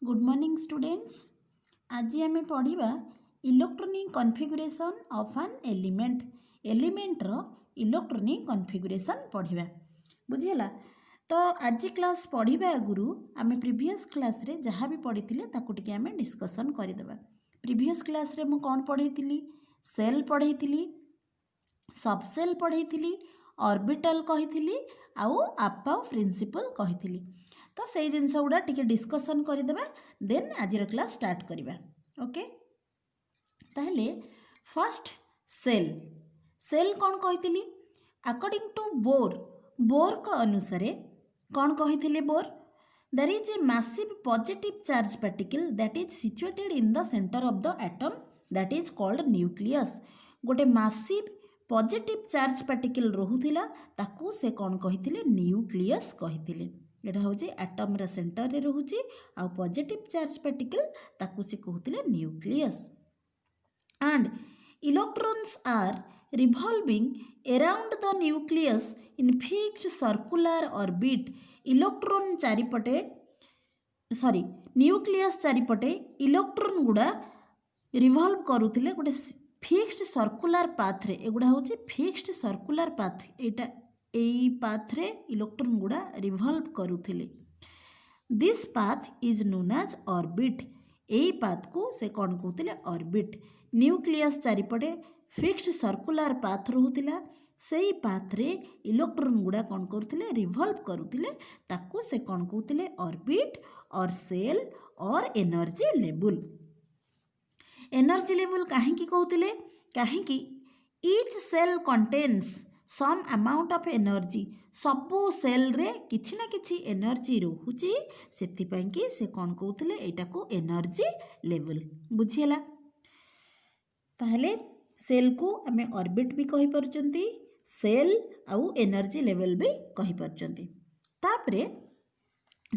Good morning students. आज आम पढ़ा electronic configuration of an element or electronic configuration पढ़ा बुझीगला। तो आज क्लास पढ़ा आगु आम प्रीवियस क्लास रे जहाँ भी पढ़ी ताकू आम डिस्कसन करदे। प्रीवियस क्लास रे मु कौन पढ़ी सेल पढ़ी सबसेल पढ़ी ऑर्बिटल कही आउ आपा प्रिंसिपल कही। तो से जिनस गुड़ा टी डिस्कसन करदे देन आज क्लास स्टार्ट करवा। ओके ताहले फर्स्ट सेल सेल कौन कही अकॉर्डिंग टू बोर को अनुसार कौन कही Bohr there is a massive positive charge particle that is situated in the centre of the atom that is called nucleus. गोटे मैसिव पॉजिटिव चार्ज पार्टिकल रोहुथिला ताकू से कौन कही न्यूक्लियस कही। एटा हूँ एटम्र सेंटर रे रोचे आ पॉजिटिव चार्ज पार्टिकल ताकू से कहते nucleus. And electrons are revolving around the nucleus in fixed circular orbit. Electron चारिपटे न्यूक्लियस चारिपटे इलेक्ट्रॉन गुड़ा रिवॉल्व करुथिले गोटे फिक्स्ड सर्कुलर पाथ रे। एगुड़ा हूँ फिक्स्ड सर्कुलर पाथ एटा एई पाथ रे इलेक्ट्रॉन गुड़ा रिवॉल्व करुथिले। This path is known as orbit. एई पाथ को से कौन कहते ऑर्बिट। न्यूक्लियस चारिपटे फिक्स्ड सर्कुलर पाथ रोहुतिला सेई पाथ रे इलेक्ट्रॉन गुड़ा कौन करुथिले रिवॉल्व करुथिले ताकू से कौन कहते ऑर्बिट और सेल और एनर्जी लेवल। एनर्जी लेवल कहीं कहते कहीं each shell contains some amount of energy. सबू सेल रे किछि ना किछि एनर्जी रोहुची सेथिपाई कि से कौन कहते एटा को एनर्जी लेवल बुझीला। ताहले सेल को आमे ऑर्बिट भी कहि परचंती सेल आउ एनर्जी लेवल भी कहि परचंती। तापरे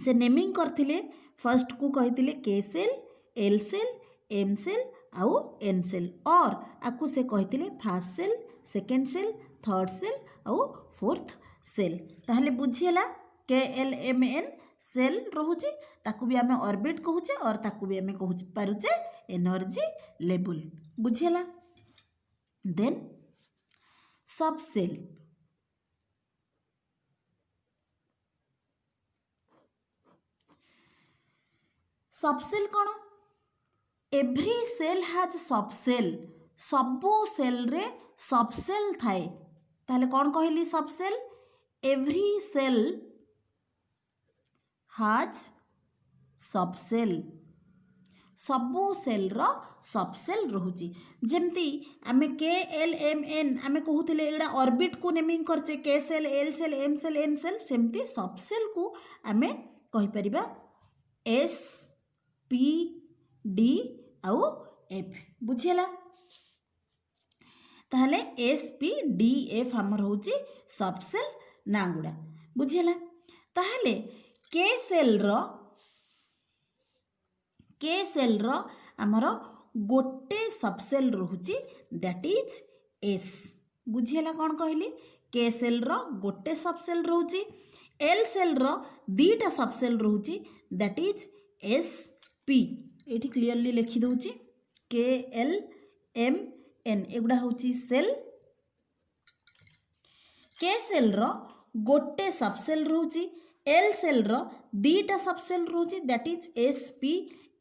से नेमिंग करथिले फर्स्ट को कहिथिले K shell L shell M shell आउ एन सेल और आकु से कहिथिले first shell second shell third shell आउ फोर्थ सेल। ताहले बुझीला के एल एम एन सेल रोचे ताकू भी आमे ऑर्बिट कहूचे और ताकू भी आमे कहू पारुचे एनर्जी लेवल बुझीला। देन सब सेल सबसेल कौन एव्री सेल हैज सबसेल। सबू सेल रे सबसेल थाए ताहले कौन कहली subshell every shell has subshell. सबू सेल रो सबसेल रोची जेमती आमे के एल एम एन आमे कहूथिले एडा ऑर्बिट को नेमिंग करचे K shell L shell M shell N shell सेमती सबसेल को आमे कहि परिबा एस पी डी आउ एफ बुझीला। ताहले एस पी डी एफ आमर होची सबसेल ना गुड़ा बुझीला। ताहले के सेल रो आमर गोटे सबसेल रोची दैट इज एस बुझीला। कौन कहली के सेल रो गोटे सबसेल रोची एल सेल रो दीटा सबसेल रोची दैट इज एस पी। ये क्लीयरली लिखी दूची के एल एम एन एगुड़ा हूँ सेल के सेल रो गोटे सबसेल रोची एल सेल रो दीटा सबसेल रोची that is s p.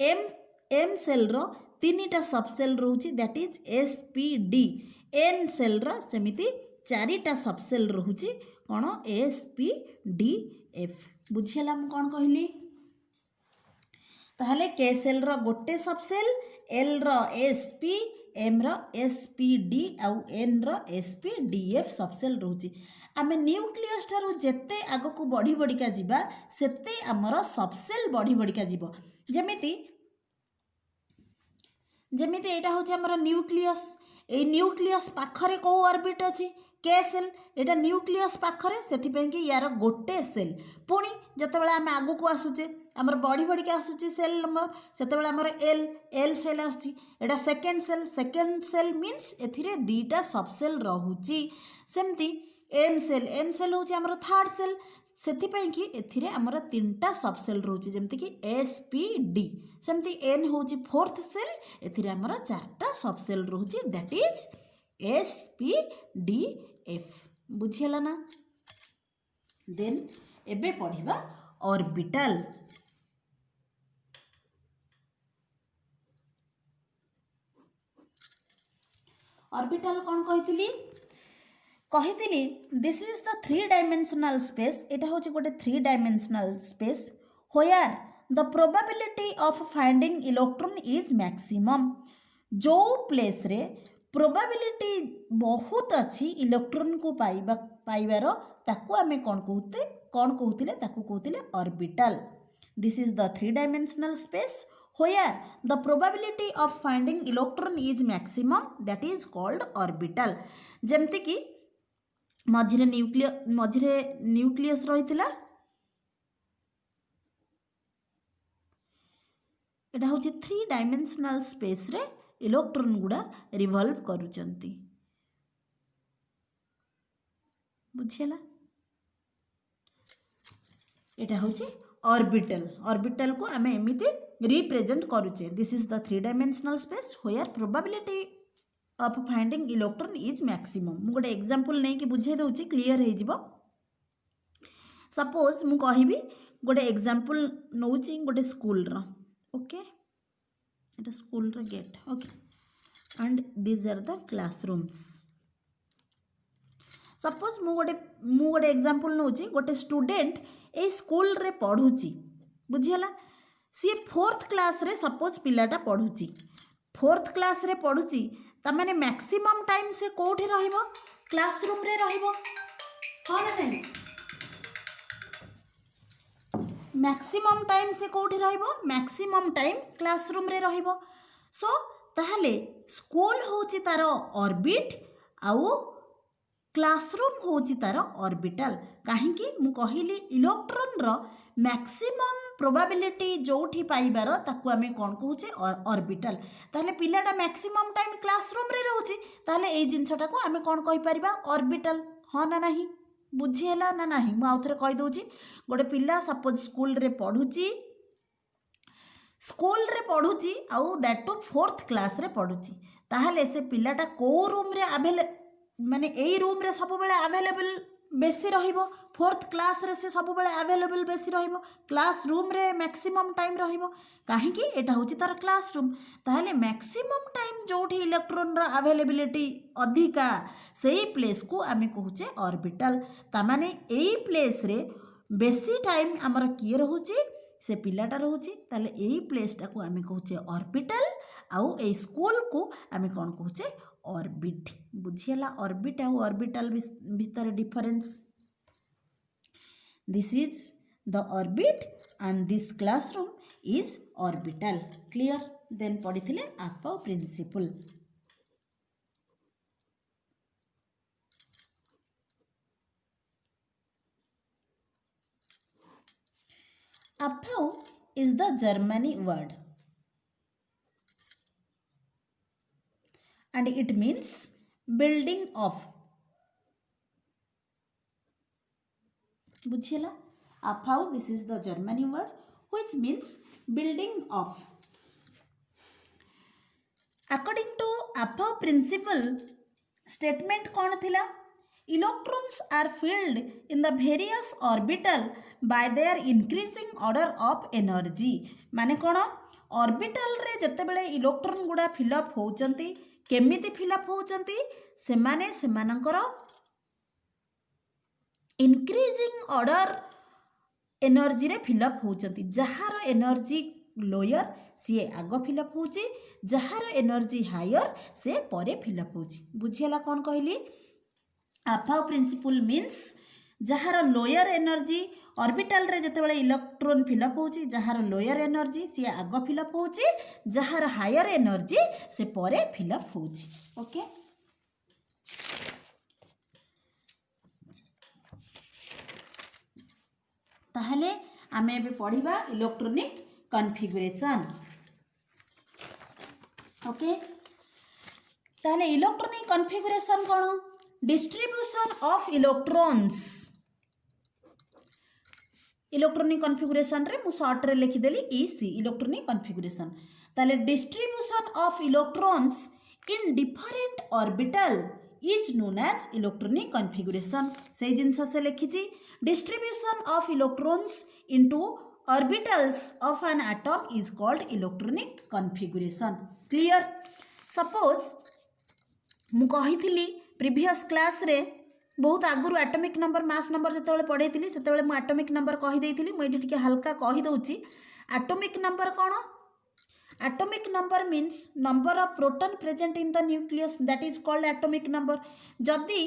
M shell रो तीनिटा सबसेल रोची that is s p d. N shell रो सेमिति चारिटा सबसेल रोची कौन एस पी डी एफ बुझीला। मु कौन कहली ताहले के सेल रो गोटे सबसेल एल रो एस पी एम रो एस पी डी आउ एन रो s p d f subshell रोची। आमे न्यूक्लियस ठारू जेते आगो को बढ़ी बढ़िका जीवा सेते आमर सबसेल बढ़ी बढ़िका जीवो। जेमिति एटा होचे आमर न्यूक्लियस ए न्यूक्लियस पाखरे को ऑर्बिट अछि के सेल एटा न्यूक्लियस पाखरे सेथिपई कि यार गोटे सेल पुणी जतबेले आमे आगु को आसुचे आमर बढ़ी बढ़ी के आसुची सेल नंबर सेतबेले आमर एल एल सेल आसुची एटा सेकेंड सेल मीन्स एथिरे दीटा सबसेल रहुची। सेमती एम सेल होची आमर थर्ड सेल ସେଥିପାଇଁ କି ଏଥିରେ ଆମର ତିନିଟା ସବସେଲ୍ ରହୁଛି ଯେମିତିକି ଏସ୍ ପି ଡି ସେମିତି ଏନ୍ ହେଉଛି ଫୋର୍ଥ ସେଲ୍ ଏଥିରେ ଆମର ଚାରିଟା ସବସେଲ୍ ରହୁଛି that is s p d f ବୁଝିହେଲା ନା। ଦେନ୍ ଏବେ ପଢ଼ିବା ଅର୍ବିଟାଲ। ଅର୍ବିଟାଲ କ'ଣ କହିଥିଲି this is the 3 dimensional space एटा होची गोटे 3 dimensional space where the probability of finding electron is maximum जो प्लेस रे प्रोबेबिलिटी बहुत अच्छी इलेक्ट्रॉन को पाइबार ताकू आमे कौन कहूतिले ताकू कहूतिले orbital. This is the 3 dimensional space where the probability of finding electron is maximum that is called orbital। जेमती कि मझिरे न्यूक्लियस रही एटा हूँ 3 डायमेंशनल स्पेस रे इलेक्ट्रॉन गुड़ा रिवॉल्व करुचंती बुझिला। एटा हूँ ऑर्बिटल। ऑर्बिटल को आम एमती रिप्रेजेंट करुचे this is the 3 dimensional space where probability of finding electron is maximum. मु गोटे एग्जांपल नहीं कि बुझे दूची क्लियर हो जिवो। सपोज मु कहिबी गोटे एग्जांपल नौची गोटे स्कूल रो ओके एटा स्कूल रो gate okay and this are the classrooms. Suppose मु गोटे एग्जांपल नौची गोटे स्टूडेंट ए स्कूल रे पढ़ुची बुझिला सी 4th क्लास रे सपोज पिलाटा पढ़ुची 4th क्लास रे पढ़ुची तमाने मैक्सिमम टाइम से कोठी रहिबो क्लासरूम रे रहिबो हां ना नहीं मैक्सिमम टाइम से कोठी रहिबो मैक्सिमम टाइम क्लासरूम रे रहिबो। सो ताहले स्कूल होची तार ऑर्बिट आउ क्लासरूम होची तार ऑर्बिटल काहेकि मु कहिली इलेक्ट्रॉन रो मैक्सिमम प्रोबेबिलिटी जोठी पाइबार ताकू आमे कोन कहूचे ऑर्बिटल। ताहले पिलाटा मैक्सिमम टाइम क्लासरूम रे रहउची ताहले एई जिंसटा को आमे कोन कहि परिबा ऑर्बिटल हां ना नहीं बुझिएला ना नहीं मु आउथरे कहि दउची गोटे पिला सपोज स्कूल रे पढ़ुची आउ दैट टू 4th क्लास रे पढ़ुची ताहले से पिलाटा को रूम रे माने एई रूम रे सब बेले अवेलेबल बेसी रहिबो 4th क्लास रे से सब बेले अवेलेबल बेसी रहिबो क्लासरूम रे मैक्सिमम टाइम रहिबो काहेकि एटा होची तार क्लासरूम ताहले मैक्सिमम टाइम जोठी इलेक्ट्रॉन रा अवेलेबिलिटी अधिका सेही प्लेस को आमे कहूचे ऑर्बिटल। ता माने एई प्लेस रे बेसी टाइम हमर किए रहूची से पिलाटा रहूची ताहले एई प्लेस टा को आमे कहूचे ऑर्बिटल आउ एई स्कूल को आमे कोन कहूचे ऑर्बिट बुझिएला। ऑर्बिट आउ ऑर्बिटल भीतर difference this is the orbit and this classroom is orbital clear. Then पढ़ी Aufbau principle. Aufbau is the Germany word and it means building of बुझिएला। Aufbau this is the Germany word which means building of। according to आफाउ principle statement कौन थिला electrons are filled in the various orbital by their increasing order of energy माने कौन orbital रे जते बेले electron गुडा fill up होचंती केमिति fill up होचंती सेमाने सेमानकर increasing order energy रे fill up होचंती जहार एनर्जी लोअर सी आग फिलअप होची जहार एनर्जी हायर से परे फिलअप होची बुझियला कोन कहली। आफाउ प्रिंसिपल मीन्स जहार लोअर एनर्जी ऑर्बिटल रे जते बेले इलेक्ट्रॉन फिलअप होची जहार लोअर एनर्जी सी आग फिलअप होची जहार हायर एनर्जी से परे फिलअप होची ओके। ताहले आमे एबे पढ़िबा इलेक्ट्रॉनिक कॉन्फ़िगरेशन ओके। ताहले इलेक्ट्रॉनिक कॉन्फ़िगरेशन कोन distribution of electrons electronic configuration रे मु शॉर्ट रे लिखिदेली EC इलेक्ट्रोनिक कॉन्फ़िगरेशन ताले distribution of electrons in different orbital is known as electronic configuration से जिनस से लिखी distribution of electrons into orbitals of an atom is called electronic configuration clear suppose मु कही प्रीवियस क्लास रे बहुत आगुरी एटॉमिक नंबर मास नंबर जो पढ़ाई से एटॉमिक नंबर कहीदे मुझे हल्का कहीदे एटॉमिक नंबर कौन atomic number means number of proton present in the nucleus that is called atomic number जदि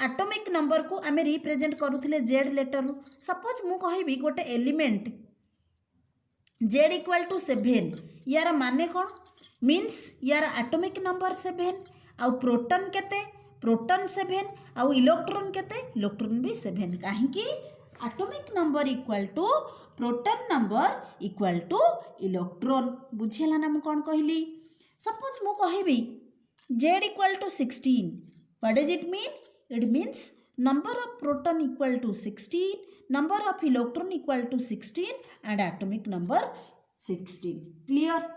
एटॉमिक नंबर को आम रिप्रेजेंट करूले जेड लेटर सपोज मु कहि गोटे एलिमेंट जेड इक्वल टू 7 यार माने कौन मीन्स यार एटॉमिक नंबर 7 आउ प्रोटॉन केते प्रोटॉन 7 आउ इलेक्ट्रॉन केते इलेक्ट्रॉन भी 7 कहीं atomic number equal to proton number equal to electron बुझेला ना मु कौन कहली सपोज मु कहबी Z equal to 16 what does it mean it means number of proton equal to 16 number of electron equal to 16 and atomic number 16 clear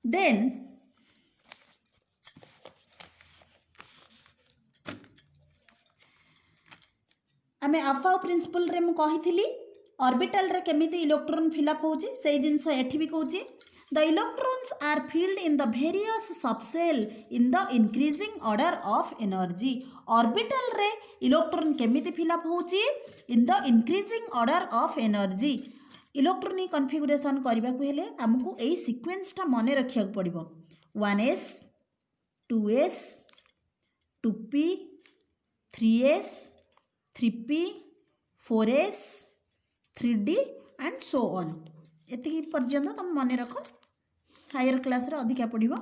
then आमे आफाओ principal रे मु कही ऑर्बिटल रे केमिति इलेक्ट्रॉन फिलअप होची से जिनस एठी भी कहूची the electrons are filled in the various subshell in the increasing order of energy orbital रे इलेक्ट्रॉन केमिति फिलअप होची in the increasing order of energy electronic configuration करबा को हेले हमकु एई सीक्वेंस ता मने रखिया पड़िबो 1s 2s 2p 3s 3p 4s 3d and so on एति पर्यंत तुम मन रख हायर क्लास रे अधिका पड़िबो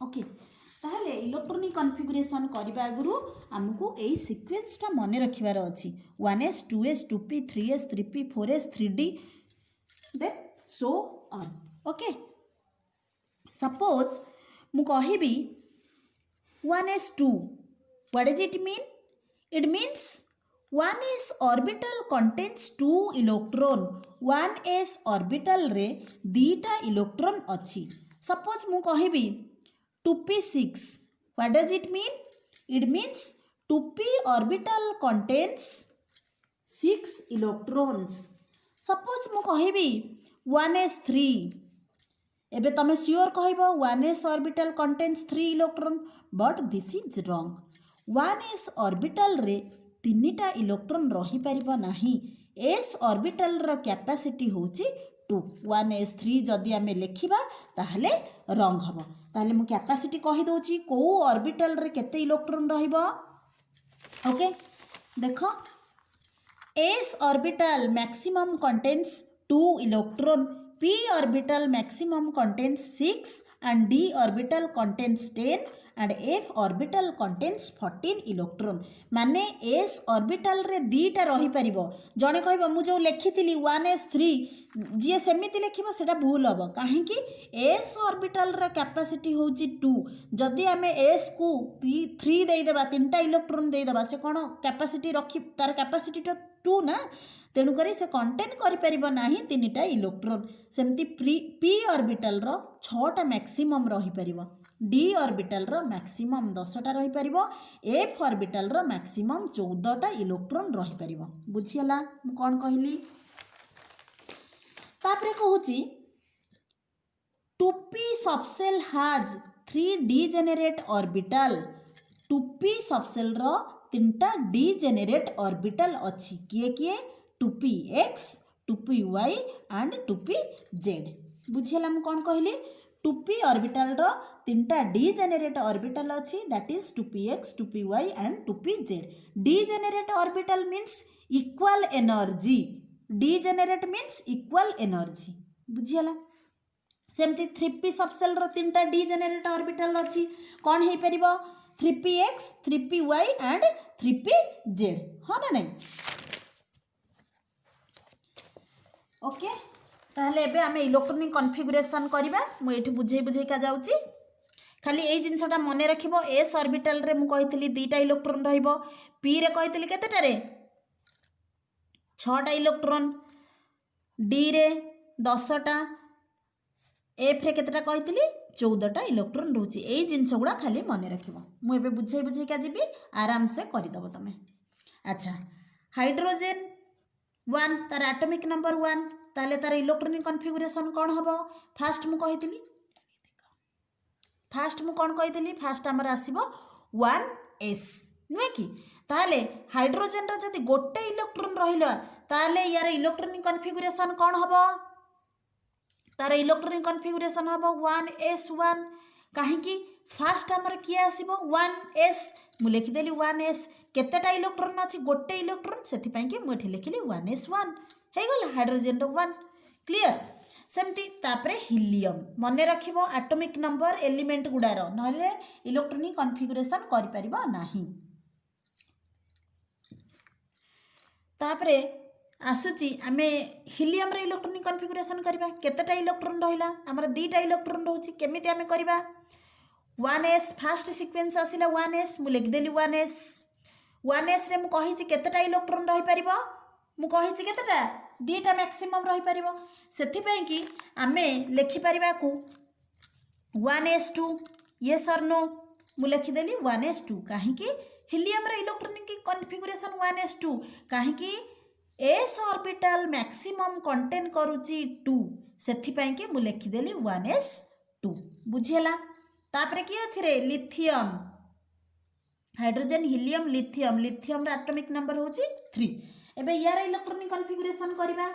ओके ताहले इलेक्ट्रॉनिक कॉन्फ़िगरेशन करबा आगुरु हमकु एई सीक्वेंस ता मन रखिबार अछि 1s 2s 2p 3s 3p 4s 3d then so on okay suppose मु कहिबी 1s2 what does it mean it means 1s orbital contains 2 electron 1s orbital रे दीटा इलेक्ट्रॉन अच्छी सपोज मु कहिबी 2p6 what does it mean it means 2p orbital contains 6 electrons suppose मु कहिबी 1s3 एबे तमे sure कहबो 1s orbital contains 3 electron but this is wrong 1s orbital रे तीनिटा electron रही परिबो नाही s ऑर्बिटल रो कैपेसिटी होची 2 1s3 जदि आमे लेखिबा ताहले रंग हबो ताहले मु कैपेसिटी कहि दोची को ऑर्बिटल रे केते इलेक्ट्रॉन रहिबो ओके देखो s orbital maximum contains 2 electron p orbital maximum contains 6 and d orbital contains 10 and f orbital contains 14 electron माने s ऑर्बिटल रे दीटा रही परिबो जणे कहबो मु जो लेखितिली 1s3 जे सेमिति लेखिबो सेटा भूल हबो काहे कि s ऑर्बिटल रे कैपेसिटी होची 2 जदि हमें s को 3 देई देबा तीनटा इलेक्ट्रॉन देई देबा से कोन कैपेसिटी रखी तार कैपेसिटी तो 2 ना तेणु करी से कंटेन करि परिबो नाही तीनटा इलेक्ट्रॉन सेमति p ऑर्बिटल रो 6टा मैक्सिमम रही परिबो d ऑर्बिटल रो मैक्सिमम 10टा रही परिबो f ऑर्बिटल रो मैक्सिमम 14टा इलेक्ट्रॉन रही परिबो बुझियला मु कोन कहली तापरे कहूची 2p subshell has 3 degenerate orbital 2p subshell रो तीनटा डीजेनेरेट ऑर्बिटल अछि किए किए 2px 2py एंड 2pz बुझियला मु कोन कहली 2p ऑर्बिटल रो तीनटा डीजेनेरेट ऑर्बिटल अछि that is 2px 2py and 2pz degenerate orbital means equal energy degenerate means equal energy बुझियला सेमती 3p सबसेल रो तीनटा डीजेनेरेट ऑर्बिटल अछि कोन हे परिबो 3px 3py एंड 3pz हो ना नहीं ओके ताहले एबे आमे इलेक्ट्रॉनिक कॉन्फ़िगरेशन करबा मु एठी बुझे का जाउची खाली ए जिनसटा मने रखिबो s ऑर्बिटल रे मु कहितली दीटा इलेक्ट्रॉन रहइबो p रे कहितली केतेटा रे छटा इलेक्ट्रॉन, डी रे 10टा, एफ रे केतेटा कहितली 14टा इलेक्ट्रॉन रोची। एई जिंस गुड़ा खाली मन रखिबो, मु एबे बुझाई बुझाई का जीबी आराम से करदब तमे। अच्छा, हाइड्रोजन 1 तार एटॉमिक नंबर 1, ताले तार इलेक्ट्रॉनिक कॉन्फ़िगरेशन कौन हबो? फास्ट मु कहितली, फास्ट हमर आसीबो 1s नुहे कि। ताले हाइड्रोजन रो जदि गोटे इलेक्ट्रॉन रहिला ताले यार इलेक्ट्रॉनिक कॉन्फ़िगरेशन कौन हबो? तार इलेक्ट्रॉनिक कॉन्फ़िगरेशन हबो 1s1। काहे कि फास्ट हमर किए आसीबो 1s, मु लिखि देली 1s। केतेटा इलेक्ट्रॉन अछि? गोटे इलेक्ट्रॉन, सेति पई कि मु एठी लिखिली 1s1 हे गेल हाइड्रोजन रो 1। क्लियर? सेमती तापरे हीलियम मन रखिबो एटॉमिक नंबर एलिमेंट गुडार, नहले इलेक्ट्रॉनिक कॉन्फ़िगरेशन करि परिबो नाही। तापरे आसुची आमे हीलियम रे इलेक्ट्रॉनिक कॉन्फ़िगरेशन करबा। केतेटा इलेक्ट्रॉन रहिला? हमर 2टा इलेक्ट्रॉन रहउची। केमिति आमे करबा? 1s फास्ट सीक्वेंस आसिला 1s, मु लिख देली 1s। 1s रे मु कहिची केतेटा इलेक्ट्रॉन रहि परिबो? मु कहिची केतेटा? 2टा मैक्सिमम रहि परिबो। सेथि पई कि आमे लिखि परिबा को 1s2 यस और नो, मु लिखि देली 1s2। काहे कि हीलियम रे इलेक्ट्रॉनिक कॉन्फ़िगरेशन 1s2, काहे कि एस ऑर्बिटल मैक्सिमम कंटेन करूची 2, सेथि पई कि मु लिखि देली 1s2। बुझियला? तापरे कि अछि रे? Lithium, hydrogen, helium, lithium. Lithium रा एटॉमिक नंबर होची 3। एबे यार इलेक्ट्रॉनिक कॉन्फ़िगरेशन करबा।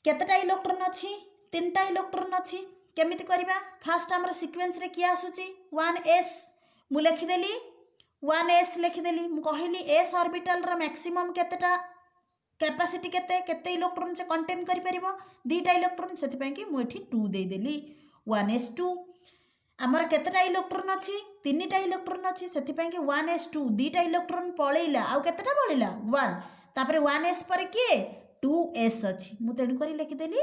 केतेटा इलेक्ट्रॉन अछि? 3टा इलेक्ट्रॉन अछि। केमिति करबा? फास्ट हमर सीक्वेंस रे कि आसुची 1s, मु लिखि देली 1s लिखि देली। मु कहिली एस ऑर्बिटल रा मैक्सिमम केतेटा कैपेसिटी केते इलेक्ट्रॉन से कंटेन करि परिबो? 2टा इलेक्ट्रॉन, सेति पई कि मु एठी 2 देई देली 1s2। हमर केतेटा इलेक्ट्रॉन अछि? 3टा इलेक्ट्रॉन अछि, सेति पई कि 1s2, 2टा इलेक्ट्रॉन पळेइला, आउ केतेटा पळेइला? 1। तापरे 1s पर कि 2s अछि, मु तेनु करी लिखि देली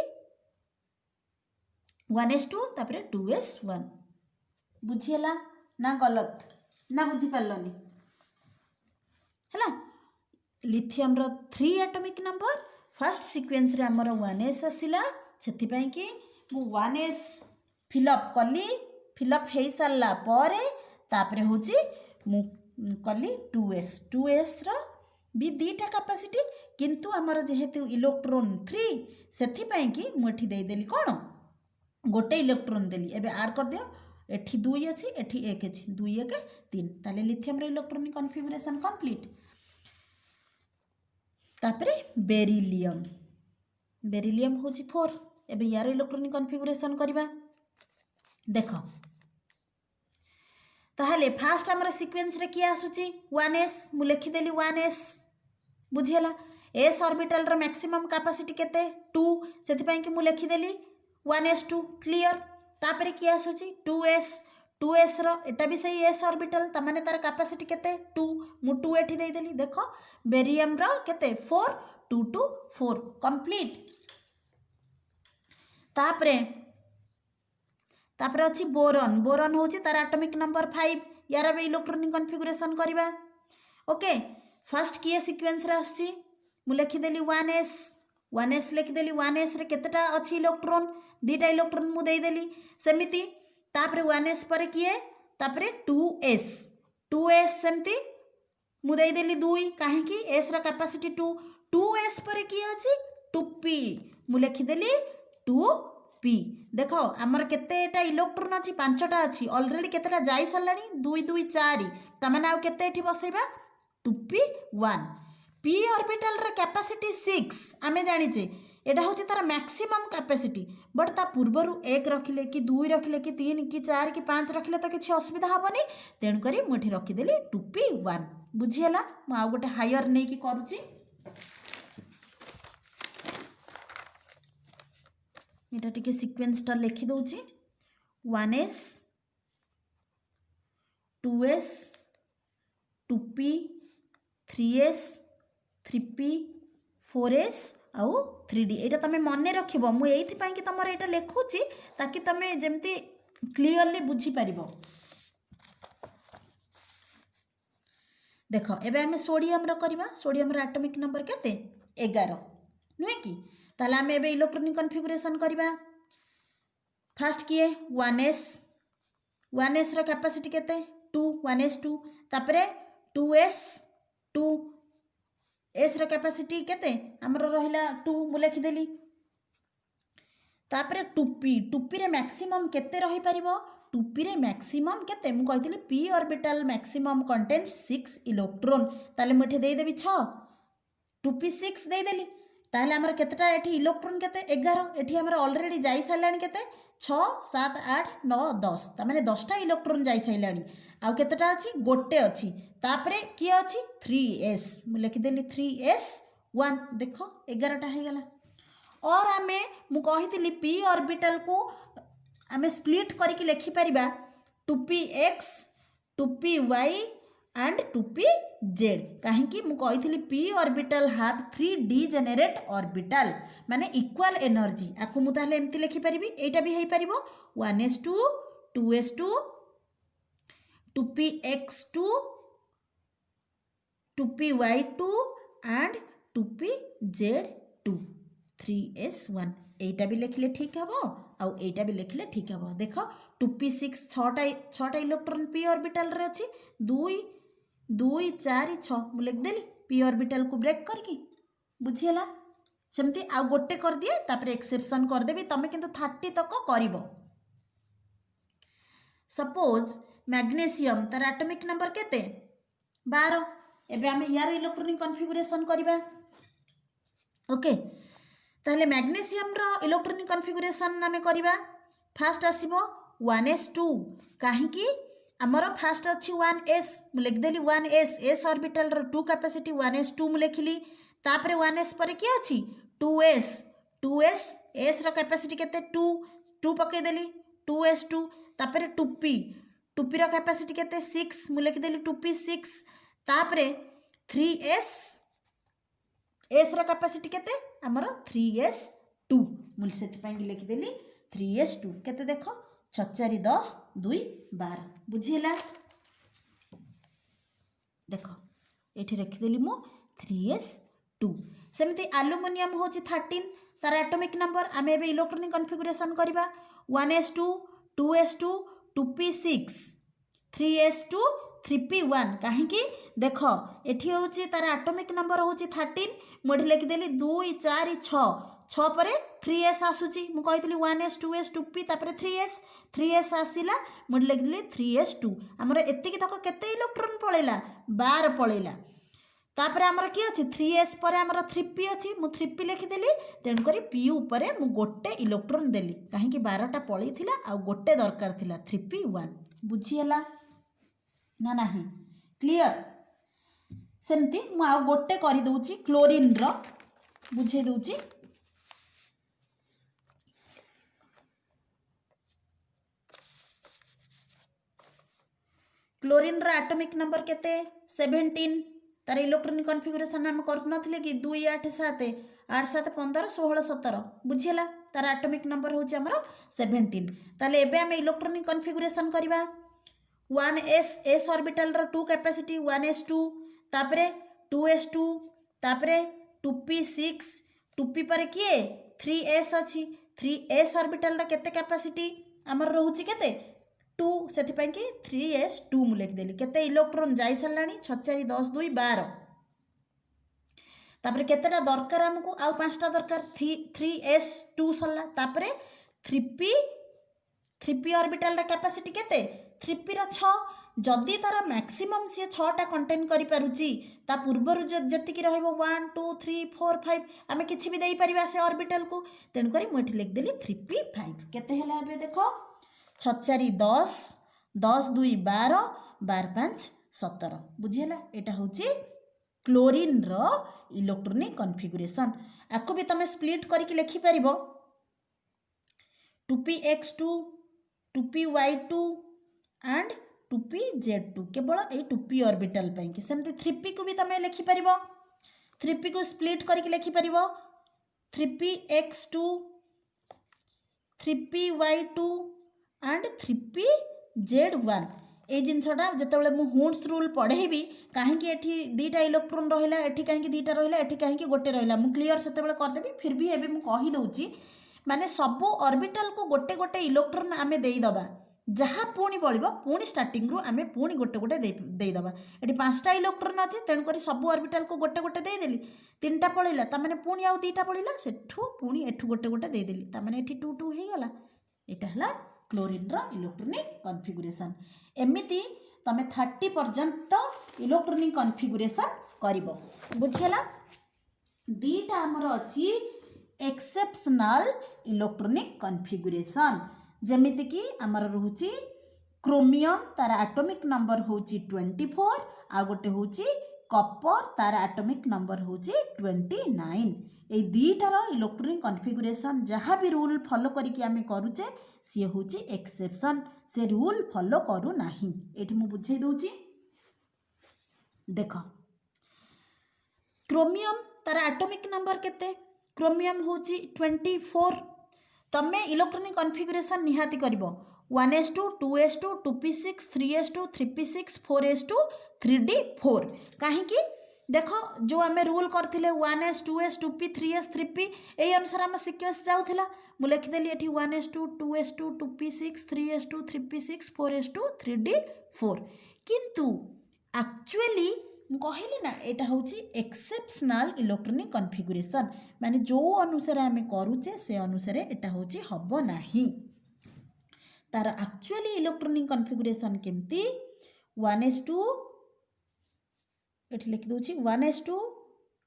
1s2 तापरे 2s1। बुझियला ना गलत? ना बुझी पारलनी? हला लिथियम रो 3 एटॉमिक नंबर, फर्स्ट सीक्वेंस रे हमर 1s आसिला, सेति पई कि मु 1s फिलअप कली। फिलअप हेई सारला परे तापरे होची मु कली 2s रो भी 2टा कैपेसिटी, किंतु हमर जेहेतु इलेक्ट्रॉन 3, सेति पई कि मु एठी देई देली कोन? गोटे इलेक्ट्रॉन देली। एबे ऐड कर दियो, एठी 2 अछि, एठी 1 अछि, 2 1 3, ताले लिथियम रे इलेक्ट्रॉनिक कॉन्फ़िगरेशन कंप्लीट। तापरे बेरिलियम, बेरिलियम होची 4। एबे यार इलेक्ट्रॉनिक कॉन्फ़िगरेशन करबा। देखो ताहले फास्ट हमर सीक्वेंस रे कि आसुची 1s, मु लिखि देली 1s। बुझियला? एस ऑर्बिटल रो मैक्सिमम कैपेसिटी केते? 2, सेति पई कि मु लिखि देली 1s2। क्लियर? तापरे कि आसुची 2s, 2s रो एटा भी सही एस ऑर्बिटल, त माने तार कैपेसिटी केते? 2, मु 2 एठी देई देली। देखो बेरियम रो केते? 4, 2 2 4 कंप्लीट। तापरे अछि बोरॉन। बोरॉन होची तार एटॉमिक नंबर 5। यार बे इलेक्ट्रॉनिक कॉन्फ़िगरेशन करबा। ओके, फर्स्ट किए सीक्वेंस रे आछि? मु लिखि देली 1s, 1s लिखि देली। 1s रे केतेटा अछि इलेक्ट्रॉन? 2टा इलेक्ट्रॉन मु देई देली। सेमिति तापरे 1s पर किए? तापरे 2s, 2s सेमती मु देई देली 2, काहे कि s रा कैपेसिटी 2। 2s पर किए अछि? 2p, मु लिखि देली 2p। देखो हमर केतेटा इलेक्ट्रॉन अछि? 5टा अछि। ऑलरेडी केतेटा जाई सारलानी? 2 2 4, त माने आउ केते एठी बसैबा? 2p1। p ऑर्बिटल रा कैपेसिटी 6 आमे जानि जे एटा होची तार मैक्सिमम कैपेसिटी, बट ता पूर्वरु 1 रखिले कि 2 रखिले कि 3 कि 4 कि 5 रखिले त किछि असुविधा हबनी। तेन करी मु एठी रखि देली 2p1। बुझियला? मु आउ गोटे हायर नै कि करूची। एटा टिके सीक्वेंस टा लिखि दउची। 1s, 2s, 2p, 3s, 3p, 4s आउ 3d। एटा तमे मने रखिबो, मु एइथि पई कि तमर एटा लेखुची ताकि तमे जेमती क्लियरली बुझी परिबो। देखो एबे हमें सोडियम रो करबा। सोडियम रो एटॉमिक नंबर केते? 11 नुहे कि ताले आम ए इलेक्ट्रोनिक कन्फिगरेशन करवा फास्ट किए 1s कैपेसिटी केते 2 1s2 तापरे 2s कैपेसिटी केते हमर रहिला 2 मु लिखिदेली तापरे टुपी रे मैक्सिमम केते रही परिबो टुपी रे मैक्सिमम केते मु कहितली p orbital maximum contains 6 electron ताले मुठे दे देबी 6 टुपी 6 दे देली ताले हमर केतेटा एठी इलेक्ट्रॉन केते 11 एठी हमर ऑलरेडी जाई सालानी केते 6 7 8 9 10 ता माने 10टा इलेक्ट्रॉन जाई सालानी आ केतेटा अछि गोटे अछि तापरे की अछि 3s मु लिखि देली 3s1 देखो 11टा हे गेला और आमे मु कहितली p ऑर्बिटल को आमे स्प्लिट करके लिखि परिबा 2px 2py एंड 2pz कहीं मु कहितली p ऑर्बिटल हैव 3 डिजेनेरेट ऑर्बिटल माने इक्वल एनर्जी आकु मु ताले एम्ति लिखि परिबी एटा भी हेई परिबो 1s2 2s2 2px2 2py2 and 2pz2 3s1 एटा भी लिखले ठीक हबो आउ एटा भी लिखले ठीक हबो देखो 2p6 छटा इलेक्ट्रॉन p ऑर्बिटल रे अछि 2 4 6 मु लिख देली p ऑर्बिटल को ब्रेक करके बुझियला सेमती आ गोटे कर दिए तापर एक्सेप्शन कर देबी तमे किंतु 30 तक करिवो सपोज मैग्नीशियम तार एटॉमिक नंबर केते 12 एबे हम यार इलेक्ट्रॉनिक कॉन्फ़िगरेशन करिबा ओके ताहले मैग्नीशियम रो इलेक्ट्रॉनिक कॉन्फ़िगरेशन नामे करिबा फास्ट आसीबो 1s2 काहे कि हमर फास्ट अछि 1s मु लिख देली 1s s ऑर्बिटल रो 2 कैपेसिटी 1s2 मु लिखली तापरे 1s पर की अछि 2s s रो कैपेसिटी केते 2 पके देली 2s2 तापरे 2p रो कैपेसिटी केते 6 मु लिख देली 2p6 तापरे 3s s रो कैपेसिटी केते हमर 3s2 मु सेति पाई लिख देली 3s2 केते देखो 6 4 10 2 12 बुझिला देखो एठी रखि देली मु 3s2 सेमती एल्युमिनियम होची 13 तार एटॉमिक नंबर आमे एबे इलेक्ट्रॉनिक कॉन्फ़िगरेशन करबा 1s2 2s2 2p6 3s2 3p1 काहे कि देखो एठी होची तार एटॉमिक नंबर होची 13 मोठी लिखि देली 2 4 6 पर 3s आसुची मु कहितली 1s 2s 2p तापर 3s आसीला मोठी लिखि देली 3s2 हमर एतिकी तक केते इलेक्ट्रॉन पळेला 12 पळेला तापर हमर की अछि 3s पर हमर 3p अछि मु 3p लिखि देली तेन करी p ऊपर मु गोटे इलेक्ट्रॉन देली काहे कि 12टा पळी थिला आ गोटे दरकार थिला 3p1 बुझियला ना नाही क्लियर सेमती मु आ गोटे करि दउची क्लोरीन रो बुझे दउची क्लोरीन रो एटॉमिक नंबर केते 17 तार इलेक्ट्रॉनिक कॉन्फ़िगरेशन हम करनथले कि 2 8 7 8 7 15 16 17 बुझियला तार एटॉमिक नंबर होची हमरो 17 ताले एबे हम इलेक्ट्रॉनिक कॉन्फ़िगरेशन करबा 1s s ऑर्बिटल रो 2 कैपेसिटी 1s2 तापरे 2s2 तापरे 2p6 2p पर किए 3s अछि 3s ऑर्बिटल रो केते कैपेसिटी हमर रहउची केते 2 सेति पई कि 3s2 मु लिख देली केते इलेक्ट्रॉन जाई सलानी 6 4 10 2 12 तापरे केतेटा दरकार हमकु आ पांचटा दरकार 3s2 सल्ला तापरे 3p ऑर्बिटल रा कैपेसिटी केते 3p रा 6 जदि तार मैक्सिमम सी 6टा कंटेन करि पारुची ता पूर्वरु जतिकी रहइबो 1 2 3 4 5 आमे किछि भी देई परिबा से ऑर्बिटल को तेन करी मोठी लिख देली 3p5 केते हला एबे देखो 6 4 10 10 2 12 12 5 17 बुझियला एटा होची क्लोरीन रो इलेक्ट्रॉनिक कॉन्फ़िगरेशन आको भी तमे स्प्लिट करके लिखि परिबो 2px2 2py2 एंड 2pz2 केवल ए 2p ऑर्बिटल पई कि सेमती 3p को भी तमे लिखि परिबो 3p को स्प्लिट करके लिखि परिबो 3px2 3py2 एंड 3pz1 ए जिनसटा जितेबाला मु हुंड्स रूल पढ़ेबी कहीं एठी दीटा इलेक्ट्रोन रहा एठी कहीं दीटा रहा एठी कहीं गोटे रहा मु क्लीयर से करदेवी फिर भी एबे मु कही दउची माने सबू ऑर्बिटल को गोटे गोटे इलेक्ट्रोन आमे देईदबा जहाँ पुणी बड़ो पुणी स्टार्टिंग रु आमे पुणी गोटे गोटे देईदबा एटी 5टा इलेक्ट्रोन अच्छे तेणुक सबू ऑर्बिटल को गोटे गोटे देदेली 3टा पड़ेगा तार पुणी आउ 2टा पड़ेगा सेठू पुणी एठू गोटे गोटे देदेली तार एठी 2 2 हो गला यहाँ है क्लोरीन इलेक्ट्रोनिक कॉन्फ़िगरेशन एमिति तमे 30 पर्यंत इलेक्ट्रोनिक कॉन्फ़िगरेशन करिवो बुझिला दीटा हमर अछि एक्सेप्शनल इलेक्ट्रोनिक कॉन्फ़िगरेशन जेमिति कि हमर रहउची क्रोमियम तार एटॉमिक नंबर होची 24 आ गोटे होची कॉपर तार एटॉमिक नंबर होची 29 ए दीटार इलेक्ट्रोनिक कॉन्फ़िगरेशन जहाँ भी रूल फॉलो करिकि आमे करूचे सी होची एक्सेप्शन से रूल फॉलो करू नाही एठी मु बुझाई दउची देखो क्रोमियम तार एटॉमिक नंबर केते क्रोमियम होची 24 तमे इलेक्ट्रोनिक कॉन्फ़िगरेशन निहाती करिवो 1s2 2s2 2p6 3s2 3p6 4s2 3d4 कहीं कि देखो जो आमे रूल करथिले 1s 2s 2p 3s 3p एई अनुसार हम सीक्वेंस जाउथिला मु लिखिदेली एठी 1s2 2s2 2p6 3s2 3p6 4s2 3d4 किंतु एक्चुअली मु कहली ना एटा होची एक्सेप्शनल इलेक्ट्रोनिक कॉन्फ़िगरेशन माने जो अनुसार आमे करूचे से अनुसार एटा होची हबो नाही तार एक्चुअली इलेक्ट्रोनिक कॉन्फ़िगरेशन केमती 1s2 एठी लिखि दोची 1s2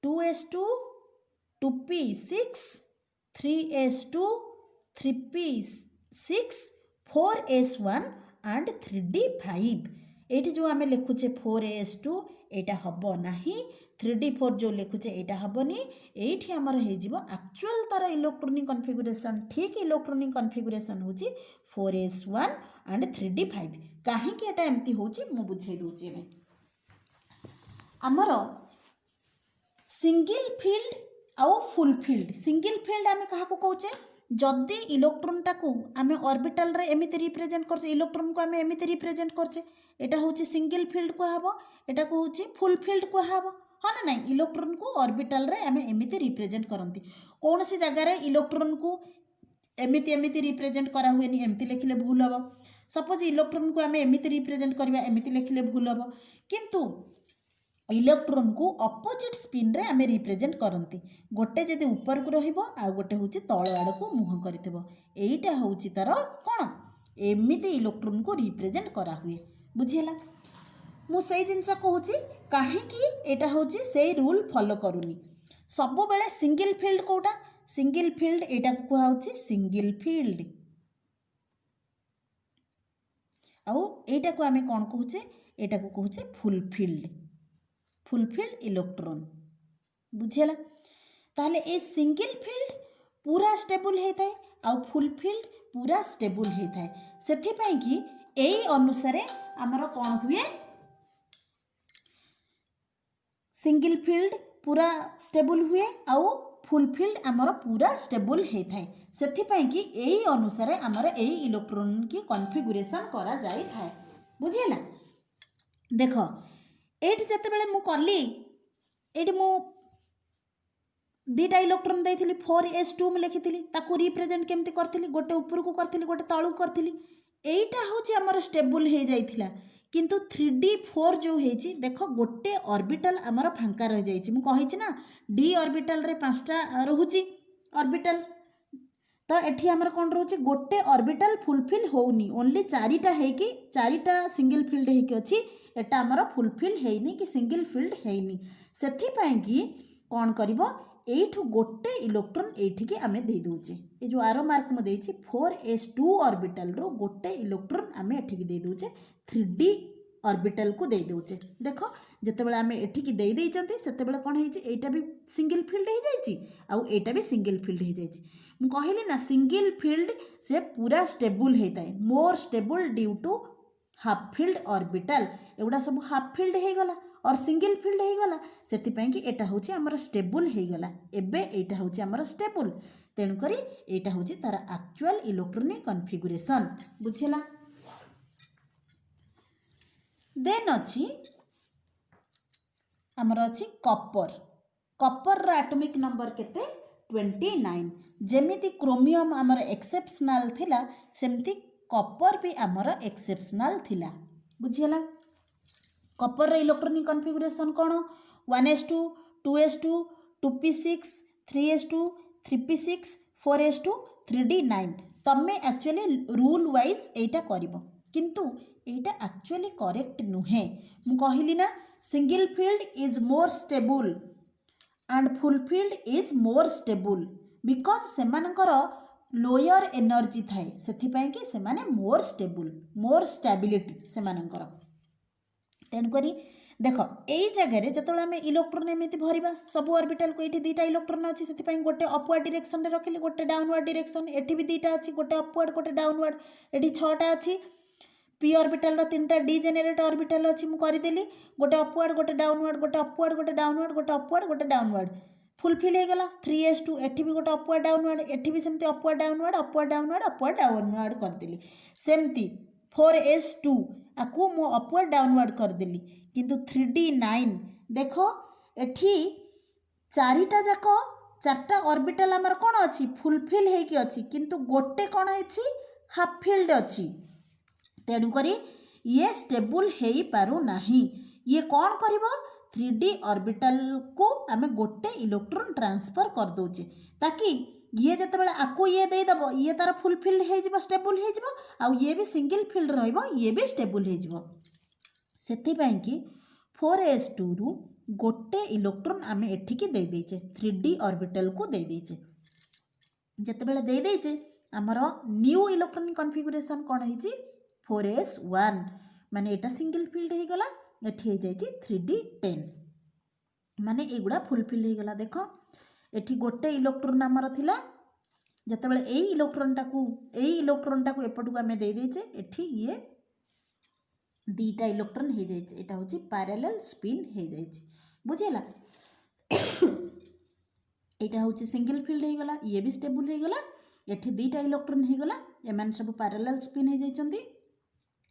2s2 2p6 3s2 3p6 4s1 and 3d5 एठी जो आमे लिखुचे 4s2 एटा हबो नाही 3d4 जो लिखुचे एटा हबोनी एठी हमर हे जिवो एक्चुअल तार इलेक्ट्रोनिक कॉन्फ़िगरेशन ठीक इलेक्ट्रोनिक कॉन्फ़िगरेशन होची 4s1 एंड 3d5 काहे कि एटा एम्ति होची मु बुझाई दोची एमे आमर सिंगल फील्ड आउ फुल फील्ड सिंगल फील्ड आमे कहा को कहूचे जदि इलेक्ट्रोन टाकू आमे ऑर्बिटल रे एमिति रिप्रेजेंट करछे इलेक्ट्रोन को आमे एमिति रिप्रेजेंट करछे एटा होची सिंगल फील्ड को हबो एटा को होची फुल फील्ड को हबो हां ना नहीं इलेक्ट्रोन को ऑर्बिटल रे आमे एमिति रिप्रेजेंट करंती कौन सी जगह रे इलेक्ट्रोन को एमिति एमिति रिप्रेजेंट करा हुएनी एमिति लिखले भूल हबो सपोज इलेक्ट्रोन को आमे एमिति रिप्रेजेंट करबा एमिति लिखले भूल हबो किंतु इलेक्ट्रोन को अपोजिट स्पिन रे आमे रिप्रेजेंट करंती गोटे जदि ऊपर को रहिबो आ गोटे होची तळ आड़ को मुह करथिबो एईटा होची तार कोन एमिति इलेक्ट्रोन को रिप्रेजेंट करा हुए बुझिला मु सेई जिंस कहूची काहे कि एटा होची सेई रूल फॉलो करूनी सब बेले सिंगल फील्ड कोटा सिंगल फील्ड एटा को कहउची सिंगल फील्ड आउ एटा को आमे कोन कहूचे एटा को कहूचे फुल फील्ड इलेक्ट्रोन बुझेला ताहले ए सिंगल फील्ड पूरा स्टेबल हेताए आउ फुल फील्ड पूरा स्टेबल हेताए सेथि पई कि एई अनुसारे हमर कोन हुए सिंगल फील्ड पूरा स्टेबल हुए आउ फुल फील्ड हमर पूरा स्टेबल हेताए सेथि पई कि एई अनुसारे हमर एई इलेक्ट्रोन की कॉन्फ़िगरेशन करा जाई थाए बुझेला देखो एठी जते बेले मु करली एठी मु दीटा इलेक्ट्रोन देइथिली 4s2 में लिखिथिली ताकू रिप्रेजेंट केमती करथिली गोटे ऊपर को करथिली गोटे तळु करथिली एईटा होची हमर स्टेबल हे जाइथिला किंतु 3d4 जो हेची देखो गोटे ऑर्बिटल हमर फांका रह जाइची मु कहिची ना d ऑर्बिटल रे 5टा रहूची ऑर्बिटल तो एठी हमर कोन रहूची गोटे ऑर्बिटल फुलफिल होउनी ओनली 4टा हे कि 4टा सिंगल फील्ड हे कि अछि एटा हमर फुलफिल हेइनी कि सिंगल फील्ड हेइनी सेथि पई कि कोन करबो एठू गोटे इलेक्ट्रोन एठी के आमे दे दोचे ए जो आरो मार्क म देछि 4s2 ऑर्बिटल रो गोटे इलेक्ट्रोन आमे एठी के दे दोचे 3d ऑर्बिटल को दे दोचे देखो जते बेला आमे एठी की दे देइचंती सेते बेला कोन हेछि एटा भी सिंगल फील्ड हे जाइछि आउ एटा भी सिंगल फील्ड हे जाइछि मु कहली ना सिंगल फील्ड से पूरा स्टेबल हेताए more stable due to half filled orbital एगुडा सब हाफ फील्ड हे गला और सिंगल फील्ड हे गला सेति पई कि एटा होछि हमर स्टेबल हे गला एबे एटा होछि हमर स्टेबल तेनु करी एटा होछि तार एक्चुअल इलेक्ट्रोनिक कॉन्फ़िगरेशन बुझिला देन अच्छी आमर अच्छी कपर कपर एटॉमिक नंबर केते 29 जेमिति क्रोमियम आमर एक्सेप्शनल थिला सेमती कपर भी आमर एक्सेप्शनल थिला बुझीला कपर इलेक्ट्रॉनिक कॉन्फ़िगरेशन कौन 1s2 2s2 2p6 3s2 3p6 4s2 3d9 तमें एक्चुअली रूल वाइज एटा करिवो किंतु एटा एक्चुअली करेक्ट नुहे मु कहली ना single filled is more stable and full filled is more stable because सेमानकर लोअर एनर्जी थाए सेथिपाई कि सेमाने मोर स्टेबल मोर स्टेबिलिटी सेमानकर तेणुकरी देख यही जगह जो आम इलेक्ट्रोन एमती भरवा सब ऑर्बिटल को ये दुईटा इलेक्ट्रोन अच्छी से गोटे अपवर्ड डायरेक्शन रे रखिले गोटे डाउनवर्ड डायरेक्शन एठी भी दुईटा अच्छी गोटे अपवर्ड गोटे डाउनवर्ड एठी 6टा अच्छी पी ऑर्बिटल रो 3टा डीजेनेरेट ऑर्बिटल अच्छी मु करदेली गोटे अपवर्ड गोटे डाउनवर्ड गोटे अपवर्ड गोटे डाउनवर्ड गोटे अपवर्ड गोटे डाउनवर्ड फुलफिल हो गला 3s2 एठी भी गोटे अपवर्ड डाउनवर्ड एठी भी सेमती upward downward upward downward upward downward करदेली सेमती 4s2 आकु मु अपवर्ड डाउनवर्ड करदेली किंतु 3d9 देख एठी चारिटा जाक चारटा ऑर्बिटल आमर कौन अच्छी फुलफिल होगी अच्छी किंतु गोटे कौन है हाफ फिल्ड अच्छी तेणुकरी ये स्टेबल हो पारु नाही ये कौन करिवो 3d ऑर्बिटल को आमे गोटे इलेक्ट्रॉन ट्रांसफर कर दोचे ताकि ये जितेबाला आकु ये देदेव ये तार फुलफिल हो स्टेबल हो ये भी सिंगल फिल्ड रहिबो ये भी स्टेबल हो सेथिपाई कि 4s2 रु गोटे इलेक्ट्रॉन आमे एठिकी दे देचे 3d ऑर्बिटल को दे देचे जितेबाला दे देचे आमर न्यू इलेक्ट्रॉनिक कॉन्फ़िगरेशन कौन है 4s1 माने एटा सिंगल फिल्ड हो गला एठी हो जाई 3d10 माने एगुड़ा फुलफिल हो गला देख एठी गोटे इलेक्ट्रॉन आमर थिला जितेबाला एई इलेक्ट्रॉन टाकू एपटू आमे दे देचे एठी ये दुईटा इलेक्ट्रॉन हो जाए एटा हूँ पैरेलल स्पिन हो जाए बुझेला यहाँ हूँ सिंगल फिल्ड हो गला ये भी स्टेबल हो गला एठी दुईटा इलेक्ट्रॉन हो गला एमान सब पैरेलल स्पिन हो जाइछंती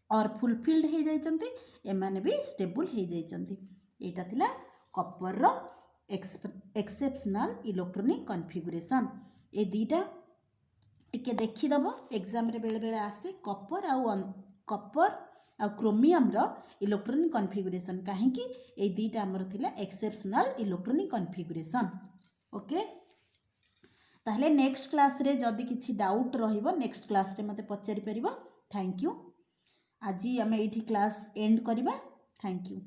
और फुलफिल्ड हो जाइछंती एमान भी स्टेबल हो जाइछंती एटा थिला कपर रो एक्सेप्शनल इलेक्ट्रॉनिक कॉन्फ़िगरेशन ए दुईटा टिके देखिदब एग्जाम रे बेले बेले आसे कपर आ क्रोमियम रो इलेक्ट्रॉनिक कॉन्फ़िगरेशन कहीं ए दुईटा आमर थिला एक्सेप्शनल इलेक्ट्रॉनिक कॉन्फ़िगरेशन ओके ताहले नेक्स्ट क्लास रे जदि किछि डाउट रहिबो नेक्स्ट क्लास रे मते पचारि परिबो थैंक यू आज आमे एठी क्लास एंड करिबा थैंक यू।